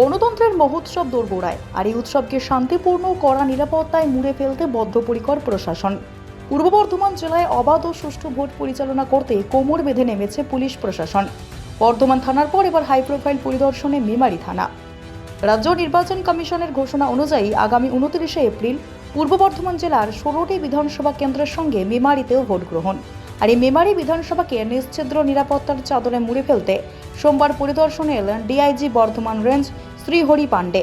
গণতন্ত্রের মহোৎসব দোরগোড়ায়, আর এই উৎসবকে শান্তিপূর্ণ কড়া নিরাপত্তায় মুড়ে ফেলতে বদ্ধপরিকর প্রশাসন। পূর্ব বর্ধমান জেলায় অবাধ ও সুষ্ঠু ভোট পরিচালনা করতে কোমর বেঁধে নেমেছে পুলিশ প্রশাসন। বর্ধমান থানার পর এবার হাই প্রোফাইল পরিদর্শনে মেমারি থানা। রাজ্য নির্বাচন কমিশনের ঘোষণা অনুযায়ী আগামী 29শে এপ্রিল পূর্ব বর্ধমান জেলার 16টি বিধানসভা কেন্দ্রের সঙ্গে মেমারিতেও ভোট গ্রহণ। আর এই মেমারি বিধানসভাকে নিশ্ছিদ্র নিরাপত্তার চাদরে মুড়ে ফেলতে সোমবার পরিদর্শনে এলেন ডিআইজি বর্ধমান রেঞ্জ শ্রীহরি পাণ্ডে।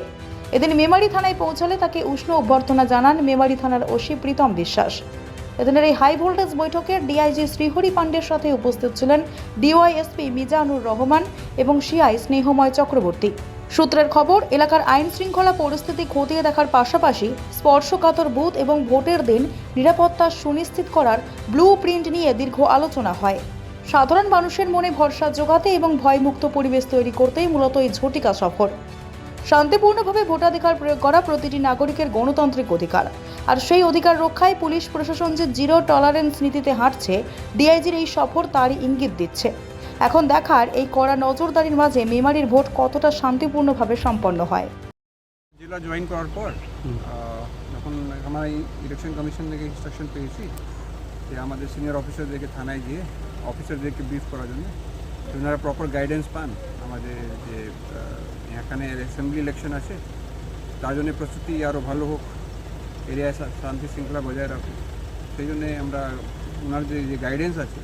এদিন মেমারি থানায় পৌঁছালে তাকে উষ্ণ অভ্যর্থনা জানান মেমারি থানার ওসি প্রীতম বিশ্বাস। এদিনের এই হাই ভোল্টেজ বৈঠকে ডিআইজি শ্রীহরি পাণ্ডের সাথে উপস্থিত ছিলেন ডিওয়াইএসপি মিজানুর রহমান এবং সিআই স্নেহময় চক্রবর্তী। সূত্রের খবর, এলাকার আইন শৃঙ্খলা পরিস্থিতি খতিয়ে দেখার পাশাপাশি স্পর্শকাতর বুথ এবং ভোটের দিন নিরাপত্তা সুনিশ্চিত করার ব্লু প্রিন্ট নিয়ে দীর্ঘ আলোচনা হয়। সাধারণ মানুষের মনে ভরসা জোগাতে এবং ভয়মুক্ত পরিবেশ তৈরি করতেই মূলত এই ঝটিকা সফর। শান্তিপূর্ণভাবে ভোটাধিকার প্রয়োগ করা প্রতিটি নাগরিকের গণতান্ত্রিক অধিকার, আর সেই অধিকার রক্ষায় পুলিশ প্রশাসন যে জিরো টলারেন্স নীতিতে হাঁটছে, ডিআইজির এই সফর তারই ইঙ্গিত দিচ্ছে। এখন দেখার এই কড়া নজরদারির মাঝে মেমারির ভোট কতটা শান্তিপূর্ণভাবে সম্পন্ন হয়। জেলা জয়েন করার পর যখন আমরা ইলেকশন কমিশন থেকে ইনস্ট্রাকশন পেয়েছি যে আমাদের সিনিয়র অফিসারদেরকে থানায় গিয়ে অফিসারদেরকে ব্রিফ করার জন্য, ওনারা প্রপার গাইডেন্স পান আমাদের যে এখানে অ্যাসেম্বলি ইলেকশন আছে তার জন্য প্রস্তুতি আরও ভালো হোক, এরিয়ায় শান্তি শৃঙ্খলা বজায় রাখুক। সেই জন্যে আমরা ওনার যে গাইডেন্স আছে,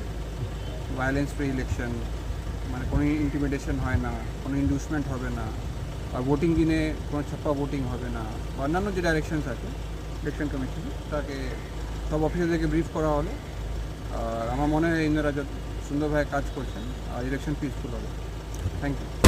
ভায়োলেন্স ফ্রি ইলেকশন, মানে কোনো ইন্টিমিডেশন হয় না, কোনো ইন্ডুসমেন্ট হবে না, আর ভোটিং দিনে কোনো ছাপ্পা ভোটিং হবে না, অন্যান্য যে ডাইরেকশনস আছে ইলেকশন কমিশনে তাকে সব অফিসারদেরকে ব্রিফ করা হলো। আর আমার মনে হয় এনারা সুন্দরভাবে কাজ করছেন আর ইলেকশন পিসফুল হবে। Thank you.